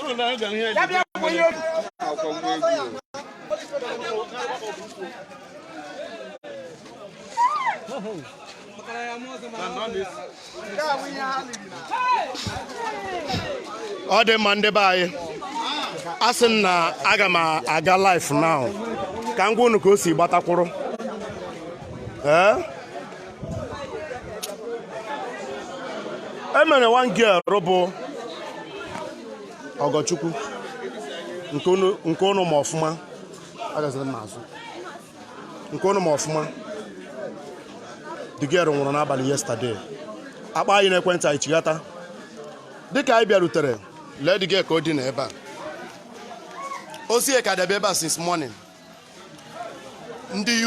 All the Monday by Asana Agama Aga life now. Can go no go see Batakoro. Emene one girl robo ogochukwu nkono mofuma agaze nazo nkono mofuma the girl nwụrụ n'abalị yesterday akpa anyị na-ekwentị anyị chigata dịka anyị bịarutere lee the girl ka ọ dị n'ebe a o sie ka debe ebe a since morning ndị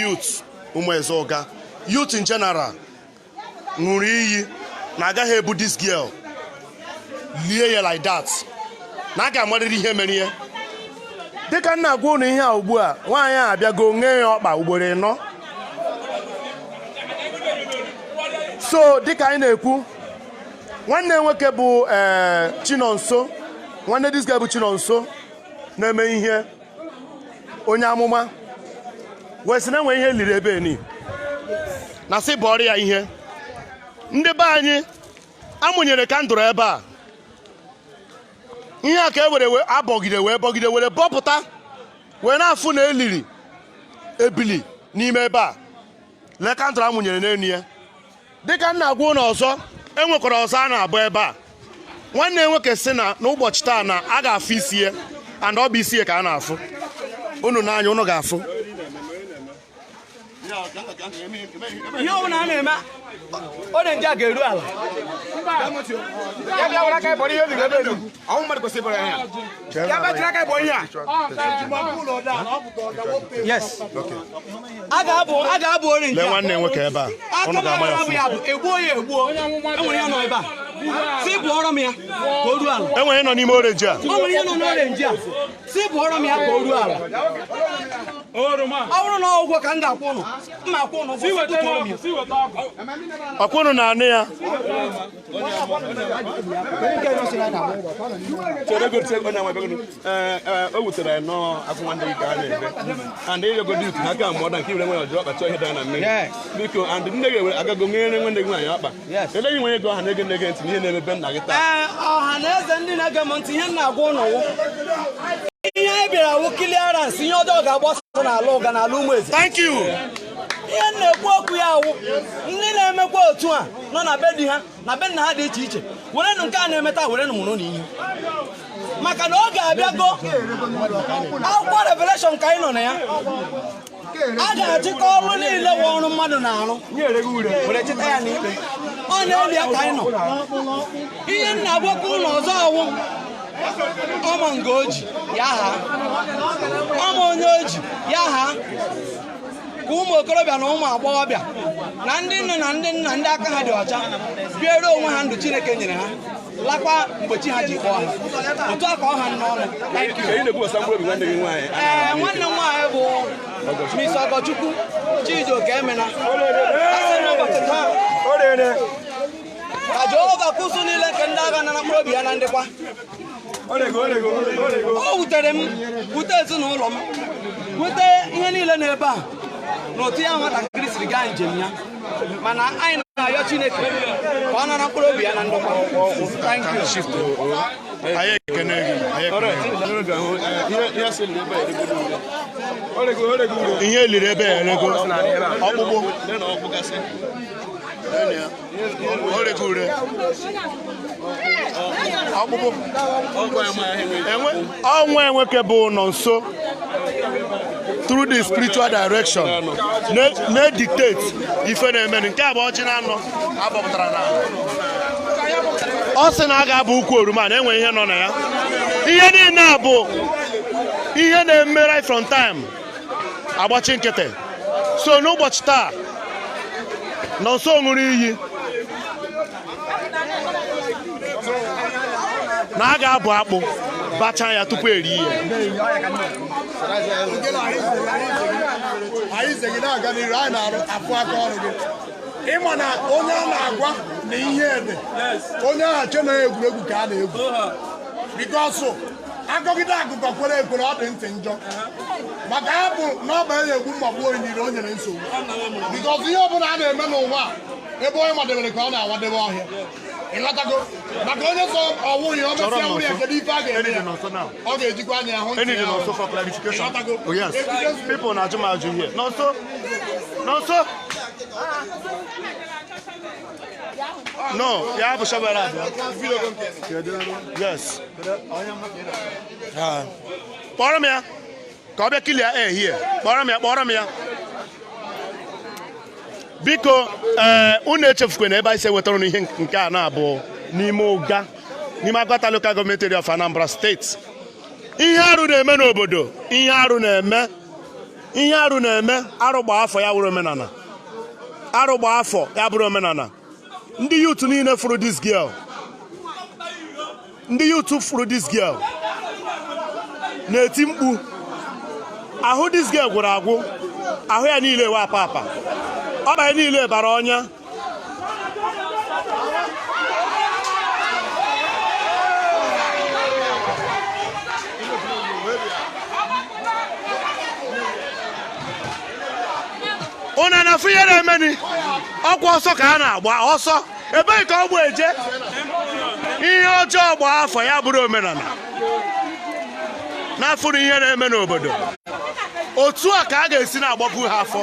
youth ụmụ ezoga youth in general ṅụrụ iyi na agaghị ebu this girl lie ya like that na aga amarịrị ihe mere ihe dịka nna agwa unu ihe a ugbu a nwaanyị a abịago nye ya ọkpa ugboro 4 so dịka anyị na-ekwu nwanne nwoke bụ Chinonso nwanne this guy bụ Chinonso na-eme ihe onye amụma wee sị na enwe ihe liri ebe ni na sị bọrọ ya ihe ndị be anyị amụnyere kandụl ebe a ihe a ka e were abọgide were bọpụta wee na-afụ na eliri ebili n'ime ebe a lee kandụl amụnyere n'elu ya dịka nna agwa ụlọ ọzọ enwekwara ọzọ a na-abụ ebe a nwanne nwoke sị na n'ụbọchị taa na a ga-afụ isi ya and ọ bụ isi ya ka a na-afụ unu n'anya unu ga-afụ ihe ọ bụla a na-eme ọ na-eji aga eru ala ya bịa were aka ịbọrọ ihe obi ebe elu ọnwụ mmadụ kwesịrị ịbọrọ ya bịa jiri aka ịbọ ihe a yes a ga-abụ onye nje lee nwanne nwoke ebe a unu ga-ama ya ọfụma egbuo ya egbuo enwere ya nọ ebe a si bụọrọ m ya ka o ruo ala enwere nọ n'ime orenji a enwere ihe nọ n'orenji a si bụọrọ m ya ka o ruo ala ọ bụrụ na ọgwụ ka m ga-akwụ ụnụ mma akwụ ụnụ ọkwụnụ na-anụ ya o wutere nnọọ akwụ nwanne gị ka a na-ebe and ịyọgodi utu ha ka mụọ da nke ire nwe ọjọọ ọkpa chọọ ihe dara na mmiri biko and nne gị agago nyere nwanne gị nwaanyị ọkpa eleghị nwe ego ọha na ege nne ntị n'ihe na-emebe nna gị taa ọha na eze ndị na-ege m ntị ihe m na-agwa ụnụ ihe anyị bịara wụ clearance ihe ọjọọ ga-agbasa n'ala ụga n'ala ụmụ eze. Thank you. ihe na-ekwu okwu ya awụ ndị na-emekwa otu a nọ na be di ha na be nna ha dị iche iche werenụ nke a na-emeta werenụ mụrụ n'ihu maka na ọ ga-abịago akwụkwọ Revelation ka anyị nọ na ya a ga-achịkọ ọrụ niile wụ ọrụ mmadụ na-arụ were chịta ya n'ikpe ọ na-eli ya ka anyị nọ ihe nna agwakwa ụlọ ọzọ ọwụ ọma nke oji ya ha ọma onye oji ya ha ka ụmụ okorobịa na ụmụ agbọghọbịa na ndị nne na ndị nna ndị aka ha dị ọcha biere onwe ha ndụ Chineke nyere ha lakwa mgbe chi ha ji kpọọ ha otu a ka ọ ha n'ọnụ. Nwanne m nwaanyị bụ Miss Ogochukwu Chijioke Emena ka Jehova kwụsụ niile nke ndị agha nara mkpụrụ obi ya na ndịkwa. O wutere m wute ezinụlọ m wute ihe niile n'ebe a n'otu ya nwatakịrị siri gaa njem ya mana anyị na-ayọ Chineke ka ọ nara mkpụrụ obi ya na ndokwa. ihe eliri ebe a erego ọkpụkpụ ọnwa enweke bụ nọ nso through the spiritual direction na-dictate ife na-eme nke a bụ ọchị na anọ agbapụtara na ọ sị na a ga-abụ ukwu oroma na enwe ihe nọ na ya ihe niile a bụ ihe na-eme right from time agbachi nkịtị so n'ụbọchị taa nọ nso ṅụrụ iyi na a ga-abụ akpụ bacha ya tupu eri ya ịma na onye a na-agwa na ihe dị onye ahụ che na egwuregwu ka a na-egwu because akọgide akụkọ kwere ekwere ọ dị ntị njọ maka ya bụ na ọ bụ enye egwu mgbagbu onyiri o nyere nsogbu because ihe ọbụla a na-eme n'ụwa ebe onye nwadebere ka ọ na-awadebe ọhịa ịghọtago maka onye sọ ọnwụ ihe o mesịa nwere ya kedu ife a ga-eme ya ọ ga-ejikwa anya ahụ ntị ya ịghọtago people na ajụ m ajụ ihe n'ọsọ no ya bụ shovel abịa yes kpọrọ m ya ka ọ bịa kilia ehihie kpọrọ m ya biko unu echefukwe na ebe anyị si wetara ihe nke a na-abụ n'ime ụga n'ime Agwata Local Government Area of Anambra State. Ihe arụ na-eme n'obodo ihe arụ na-eme arụ gba afọ ya bụrụ omenala arụ gba afọ ya bụrụ omenala ndị youth niile fụrụ this girl na-eti mkpu ahụ this girl gwụrụ agwụ ahụ ya niile we apa ọba ya niile bara ọnya ụna na afọ ihe na-emeni ọkwa ọsọ ka ha na-agba ọsọ ebe ka ọ bụ eje ihe ọjọọ gba afọ ya bụrụ omenala n'afụrụ ihe na-eme n'obodo otu a ka a ga-esi na-agbapụ ha afọ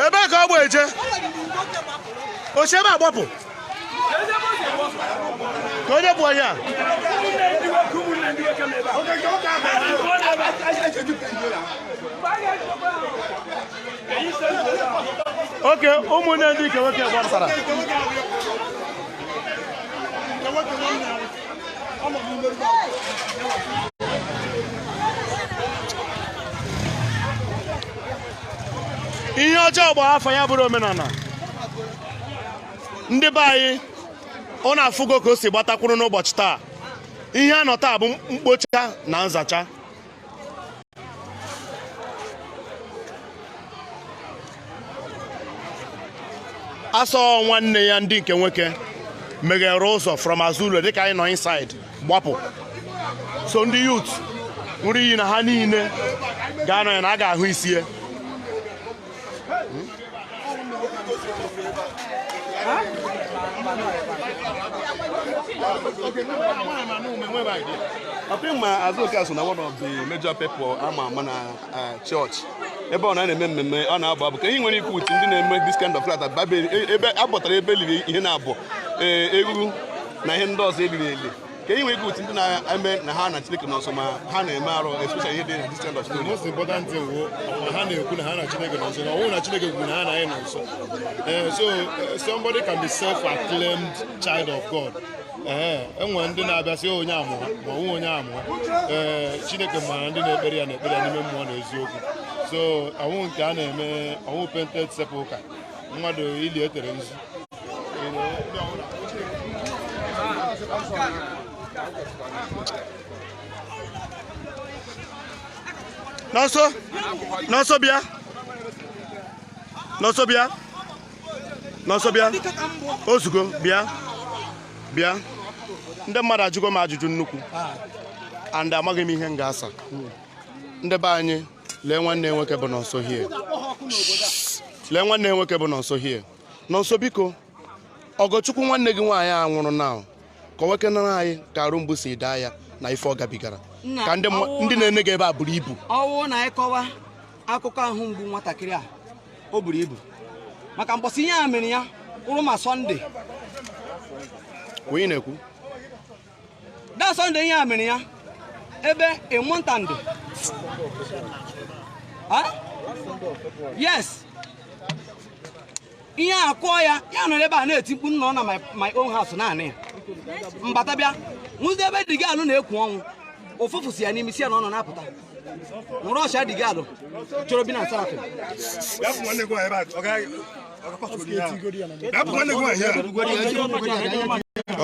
ebe ka ọ bụ eje oche ebe agbapụ ka onye bụ onye a oke ụmụnne ndị ike nwoke gbapụtara ihe ọjọọ gba afọ ya bụrụ omenala ndị be anyị ọ na-afụgo ka o si gbatakwuru n'ụbọchị taa ihe a nọ taa bụ mkpocha na nzacha asọ nwanne ya ndị nke nwoke meghere ụzọ from azụ ụlọ dịka anyị nọ inside gbapụ so ndị youth nwere iyi na ha niile ga-anọ ya na a ga-ahụ isi ya I think my Azuka so na one of the major people ama na church ebe ọ na-eme mmemme ọ na-abụ abụ ka ihe nwere ikwu ndị na-eme this kind of flat ebe akpọtara ebe liri ihe na-abụ egwu na ihe ndị ọzọ eliri eli ka ihe nwere ikwu ndị na-eme na ha na Chineke nọsọ ma ha na-eme arụ especially ihe dị na this kind of story. Most important thing ha na-ekwu na ha na Chineke nọsọ na ọnwụ na Chineke kwuru na ha na anyị nọsọ so somebody can be self-acclaimed child of God. Enwere ndị na-abịa sị onye amụha ma onwe onye amụha Chineke mara ndị na-ekpere ya n'ime mmụọ na eziokwu so ọnwụ nke a na-eme ọnwụ painted sepulchre mmadụ ili etere nzu n'ọsọ bịa ozugbo bịa ndị mmadụ ajụgo m ajụjụ nnukwu and amaghị m ihe m ga-asa ndị be anyị lee nwanne nwoke bụ nọnso hie nọnso biko Ogochukwu nwanne gị nwaanyị a nwụrụ na ka nwoke nara anyị ka arụ mgbu si daa ya na ife ọ gabigara ka ndị na-ene gị ebe a buru ibu ọwụ na ịkọwa akụkọ ahụ mgbu nwatakịrị a o buru ibu maka mgbọsị ihe a mere ya ụrụ ma Sọnde onye na-ekwu da Sọnde ihe a mere ya ebe emuntandị yes ihe akụọ ya nọrọ ebe a na-eti mkpu nọ na my own house naanị ya mbata bịa nwụzi ebe digalụ na-ekwu ọnwụ ụfụfụ si ya n'ime isi ya na ọ nọ na-apụta nwụrụ ọcha digalụ chọrọ bi na Nsarafim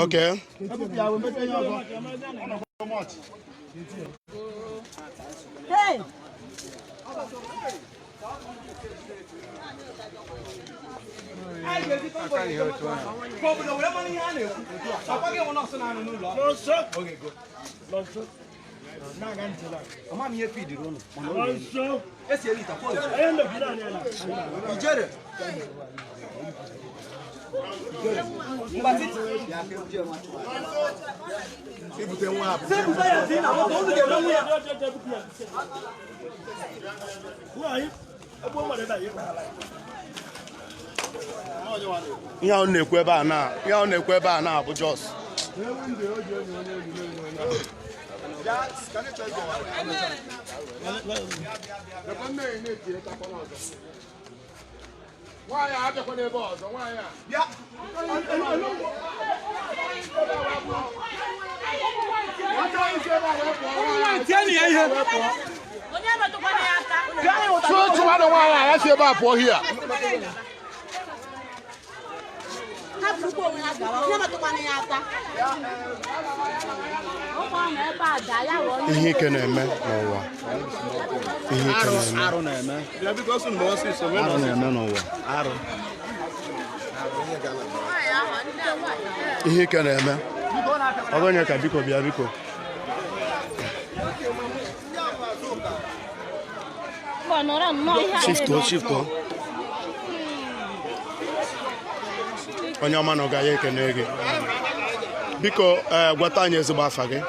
okay hey ihe ọ na-ekwu ebe a na bụ Jos ihe ike na-eme n'ụwa ihe ike na-eme ọgonye ka biko bịa biko shifto onye ọma na ọ gaghị ekene gị biko gwata anyị ezigbo afa gị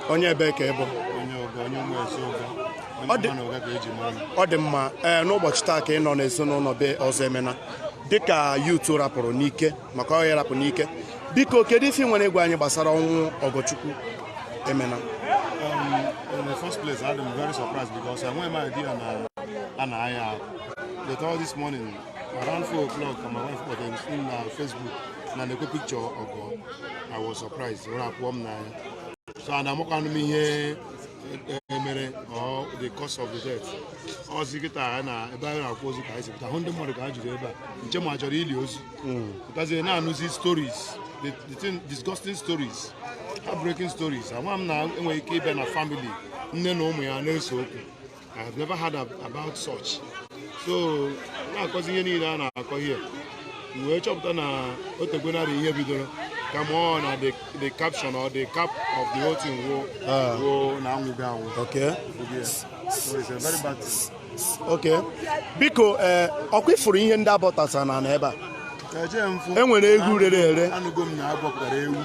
onye ebe ka ịbụ ọ dị mma n'ụbọchị taa ka ị nọ n'ezinụlọ be ọzọ emena dịka yutu rapụrụ n'ike maka ọhịa rapụ n'ike biko kedu ife nwere ịgwa anyị gbasara ọnwụ Ogochukwu Emena? In the first place, I'm very surprised because I went my idea and they told this morning around 4 o'clock, my wife put in Facebook and they took a picture of God. I was surprised when I come now. So I'm not going to be here or the cause of the death. I was thinking that I was because they now see stories, the disgusting stories, heartbreaking stories. I'm now in a family. I have never heard about such. So now because you need an here. We chopped on a come on, the caption or the cap of the whole thing will now move down. Okay. Yes. So it's a very bad thing. Okay. Biko okwe furu ihe ndị abọtasa na ebe a. Enwere egwu rere ere. Anụgo m na abọpụtara ewu.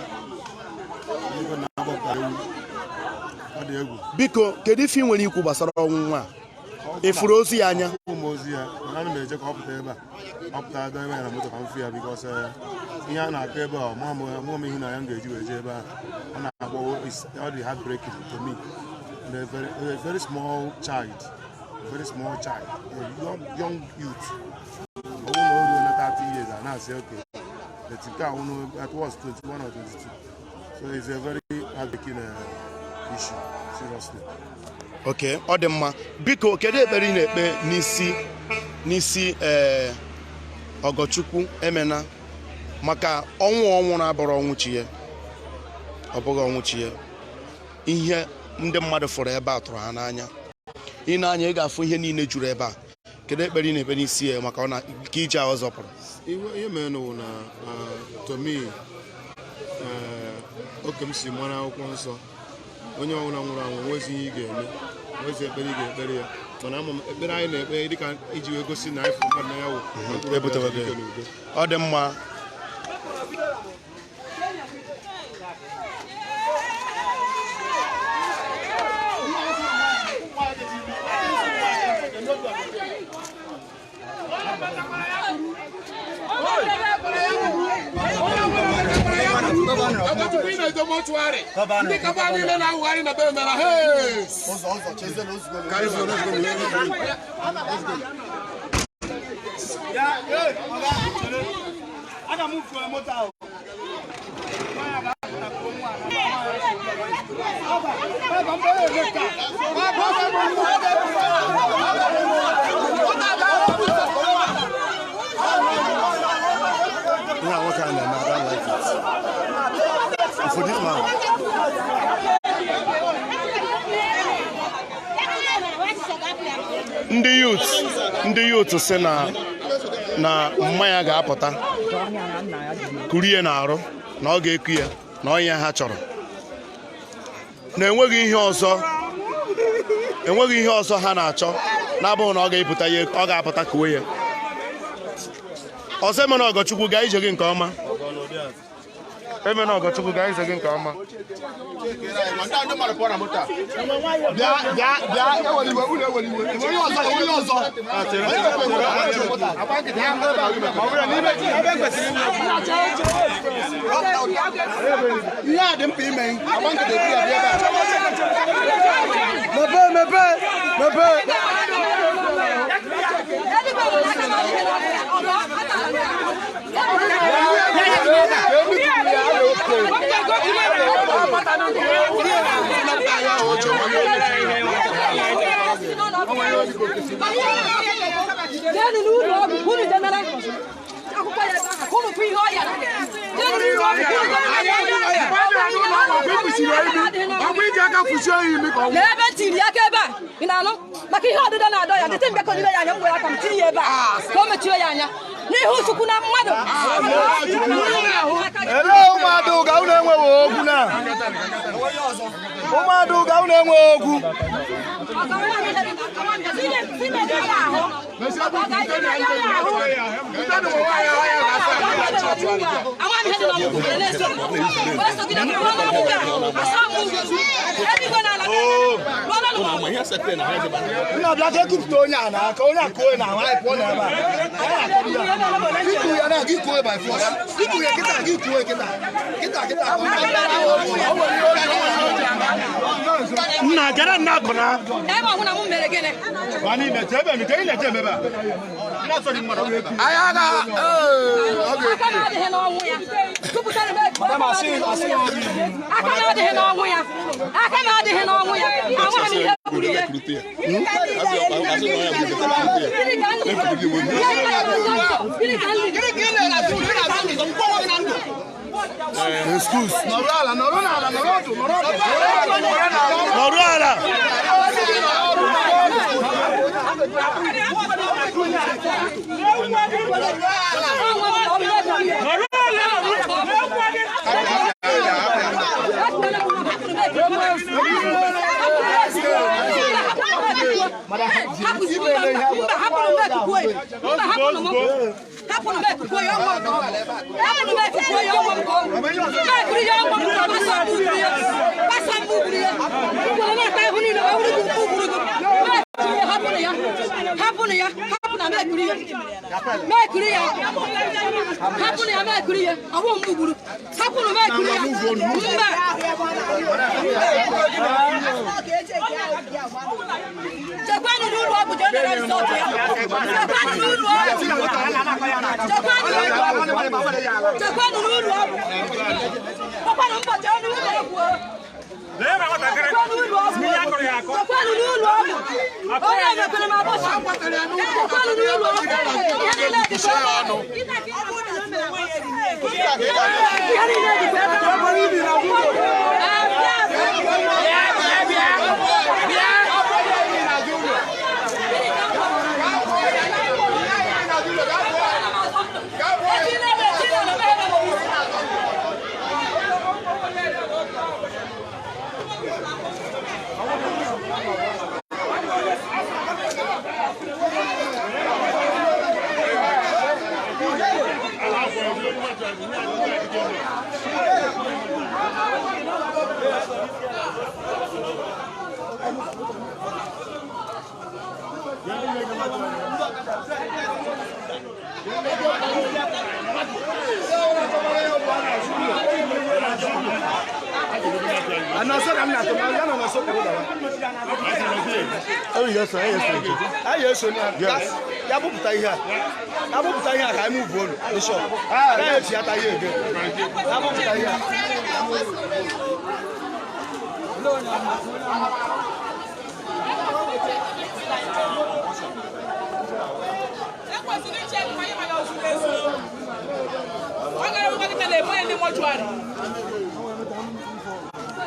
Ọ dị egwu. Biko kedu ife nwere ikwu gbasara ọnwụ nwa? Ifuru ozi ya anya. Ozi ya, ana m eje ka ọ pụta ebe a. Ọ pụta ebe na moto ka m fụ ya because ihe a na-akọ ebe a mụọ m ihe na ya ga-eji wee jee ebe a. Ọ na-akpọ all the heartbreaking to me. A very small child, a young youth. Over 30 years, and I say okay. The thing that was 21 or 22. So it's a very heartbreaking issue, seriously. Okay, ọ dị mma. Biko kedu ekpere ị na-ekpe n'isi Ogochukwu Emena maka ọnwụ na-abụrụ ọnwụ chi ya. Ọ bụghị ọnwụ chi ya. Ihe ndị mmadụ fọrọ ebe a tụrụ ha n'anya. Ị na-anya ị ga-afụ ihe niile juru ebe a. Kedu ekpere ị na-ekpe n'isi ya maka ka ije a ọzọ pụrụ? Ihe mere na to me oke m si mara akwụkwọ nsọ onye ọbụla nwụrụ anwụ nwezi ihe ị ga-eme nwezi ekpere ị ga-ekpere ya mana ama m ekpere anyị na-ekpe dịka iji wee gosi na anyị fụrụ mmadụ na ya wụ ọ dị mma. What kind of I don't like it. For this man. Ndị youth sị na na mmanya ga-apụta kurie na arụ na ọ ga-eku ya na ọnya ha chọrọ na enweghị ihe ọzọ ha na-achọ na-abụghị na ọ ga-epụta ya ọ ga-apụta kuwe ya ọsọ emena Ogochukwu gaa ije gị nke ọma emena Ogochukwu gaa ije gị nke ọma Nna gara nna kona. Eba huna mu meregene. Wani me tebe mi kai le tebe ba. Na so ni mara. Ayaga akana de he no wu ya. Kubuta ne be. Madam asin akana de he no wu ya. Akana de he no wu ya. Awa mi he kuriye. Excuse. Norala.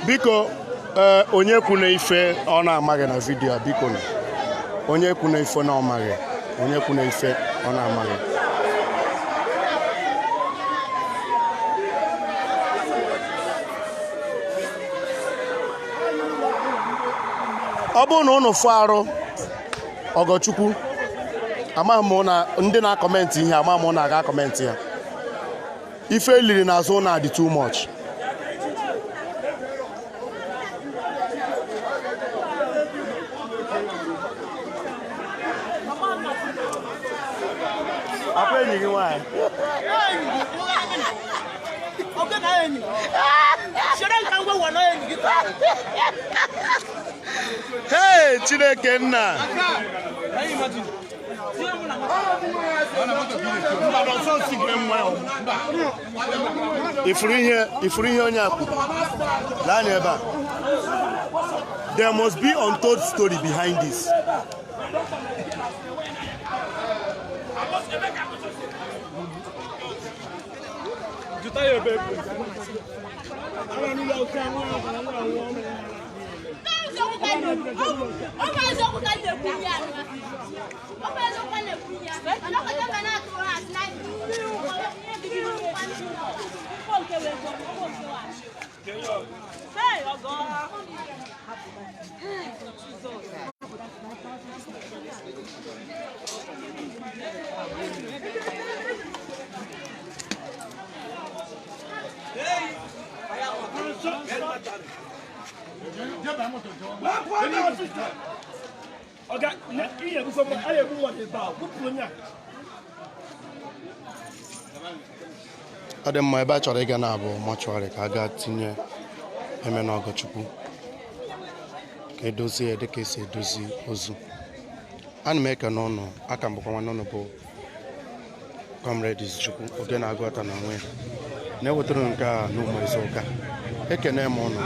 Biko onye kwuna ife ọ na-amaghị na vidiyo a, biko onye kwuna ife na ọmaghị, onye kwuna ife ọ na-amaghị. ọ bụrụ na unu fụ arụ Ogochukwu amaghị m na ndị na-akọmentị ihe amaghị m na aga akọmentị ya ife eliri n'azụ na adị too much. Apa enyi gị nwanyị? Hey, Chineke nna. Ifuru ihe onye akụ. Laa ebe a. There must be untold story behind this. Ọ dị mma ebe a chọrọ ịga na-abụ mọchụarị ka a gaa tinye Amena Ogochukwu ka edozie ya dịka esi edozi ozu. Ana m eke n'ụnụ aka m bụkwa nwanne ụnụ bụ Comrade Chukwu oge na-agụta na onwe ya na-ewetara nke a n'ụmụ izu ụka ekene m ụnụ.